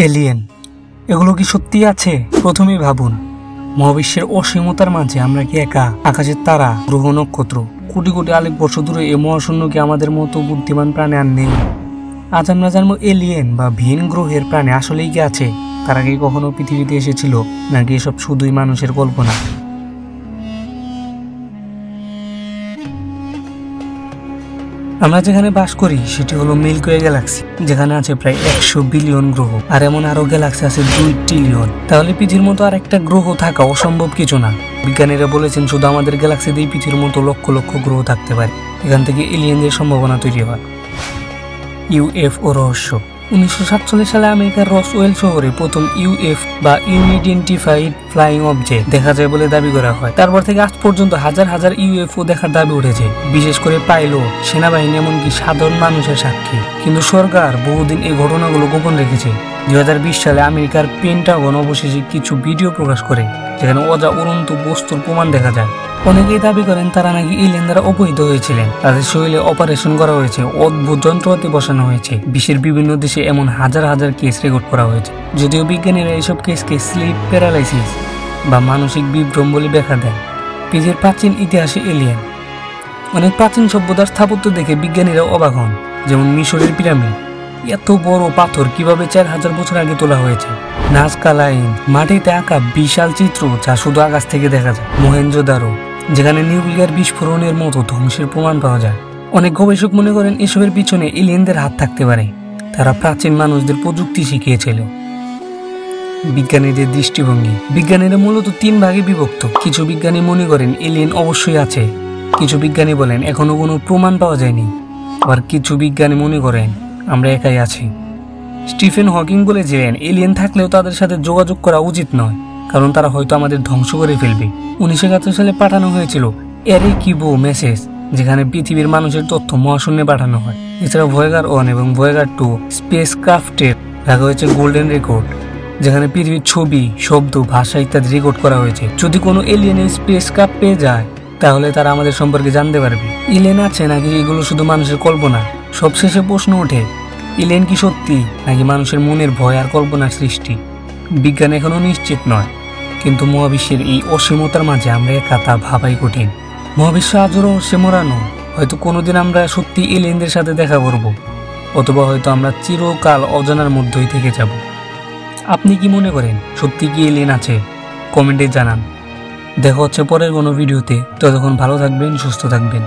Alien এগুলো কি সত্যি আছে? প্রথমেই ভাবুন, মহাবিশ্বের অসীমতার মাঝে আমরা কি একা? আকাশের তারা, গ্রহ, নক্ষত্র, কোটি কোটি আলোক বর্ষ দূরে এই মহাশূন্য কি আমাদের মতো বুদ্ধিমান প্রাণী আর নেই? আজ আমরা জানবো এলিয়েন বা ভিন গ্রহের প্রাণী আসলেই কি আছে, তারা কি কখনো পৃথিবীতে এসেছিল, নাকি এসব শুধুই মানুষের কল্পনা। আমরা যেখানে বাস করি সেটি হলো মিল্কি ওয়ে গ্যালাক্সি, যেখানে আছে প্রায় 100 বিলিয়ন গ্রহ, আর এমন আরো গ্যালাক্সি আছে 2 ট্রিলিয়ন। তাহলে পৃথিবীর মতো আর একটা গ্রহ থাকা অসম্ভব কিছু না। বিজ্ঞানীরা বলেছেন শুধু আমাদের গ্যালাক্সিতেই পৃথিবীর মতো লক্ষ লক্ষ গ্রহ থাকতে পারে। এখান থেকে এলিয়েনদের সম্ভাবনা তৈরি হয়। ইউএফও রহস্য। 1947 সালে আমেরিকার রসওয়েল শহরে প্রথম ইউএফ বা ইউনিডেন্টিফাইড ফ্লাইং অবজেক্ট দেখা যায় বলে দাবি করা হয়। তারপর থেকে আজ পর্যন্ত হাজার হাজার ইউএফও দেখার দাবি উঠেছে, বিশেষ করে পাইলট, সেনাবাহিনী, এমনকি সাধারণ মানুষের সাক্ষী। কিন্তু সরকার বহুদিন এই ঘটনাগুলো গোপন রেখেছে। 2020 সালে আমেরিকার পেন্টাগন অবশেষে কিছু ভিডিও প্রকাশ করে, যেখানে অজা উড়ন্ত বস্তুর প্রমাণ দেখা যায়। অনেকেই দাবি করেন তারা নাকি এলিয়েন দ্বারা অপহৃত হয়েছিলেন, তাদের শরীরে অপারেশন করা হয়েছে, অদ্ভুত যন্ত্রপাতি বসানো হয়েছে। বিশ্বের বিভিন্ন দেশে এমন হাজার হাজার কেস রেকর্ড করা হয়েছে। যদিও বিজ্ঞানীরা এইসব কেসকে স্লিপ প্যারালাইসিস বা মানসিক বিভ্রম বলে ব্যাখ্যা দেন। পৃথিবীর প্রাচীন ইতিহাসে এলিয়েন। অনেক প্রাচীন সভ্যতার স্থাপত্য দেখে বিজ্ঞানীরা অবাক হন, যেমন মিশরের পিরামিড। এত বড় পাথর কিভাবে 4000 বছর আগে তোলা হয়েছে? নাজকা লাইন, মাটিতে আঁকা বিশাল চিত্র যা শুধু আকাশ থেকে দেখা যায়। মহেঞ্জোদারো, যেখানে নিউক্লিয়ার বিস্ফোরণের মতো ধ্বংসের প্রমাণ পাওয়া যায়। অনেক গবেষক মনে করেন এসবের পিছনে এলিয়েনদের হাত থাকতে পারে। তারা প্রাচীন মানুষদের প্রযুক্তি শিখিয়েছিল। বিজ্ঞানীদের দৃষ্টিভঙ্গি। বিজ্ঞানীরা মূলত 3 ভাগে বিভক্ত। কিছু বিজ্ঞানী মনে করেন এলিয়েন অবশ্যই আছে, কিছু বিজ্ঞানী বলেন এখনো কোনো প্রমাণ পাওয়া যায়নি, আবার কিছু বিজ্ঞানী মনে করেন আমরা একাই আছি। স্টিফেন হকিং বলেছিলেন এলিয়েন থাকলেও তাদের সাথে যোগাযোগ করা উচিত নয়, কারণ তারা হয়তো আমাদের ধ্বংস করে ফেলবে। 1971 সালে পাঠানো হয়েছিল এরেকিবো মেসেজ, যেখানে পৃথিবীর মানুষের তথ্য মহাশূন্যে পাঠানো হয়। এছাড়া ভয়েগার 1 এবং ভয়েগার 2 স্পেস ক্রাফটের রাখা হয়েছে গোল্ডেন রেকর্ড, যেখানে পৃথিবীর ছবি, শব্দ, ভাষা ইত্যাদি রেকর্ড করা হয়েছে। যদি কোনো এলিয়েনের স্পেস ক্রাফট পেয়ে যায়, তাহলে তারা আমাদের সম্পর্কে জানতে পারবে। এলিয়েন আছে নাকি এগুলো শুধু মানুষের কল্পনা? সবশেষে প্রশ্ন ওঠে, এলিয়েন কি সত্যি, নাকি মানুষের মনের ভয় আর কল্পনার সৃষ্টি? বিজ্ঞান এখনো নিশ্চিত নয়, কিন্তু মহাবিশ্বের এই অসীমতার মাঝে আমরা একা তা ভাবাই কঠিন। মহাবিশ্ব আজও রহস্যে মোড়ানো। হয়তো কোনোদিন আমরা সত্যি এলিয়েনদের সাথে দেখা করব, অথবা হয়তো আমরা চিরকাল অজানার মধ্যেই থেকে যাব। আপনি কি মনে করেন সত্যি কি এলিয়েন আছে? কমেন্টে জানান। দেখা হচ্ছে পরের কোনো ভিডিওতে। ততক্ষণ ভালো থাকবেন, সুস্থ থাকবেন।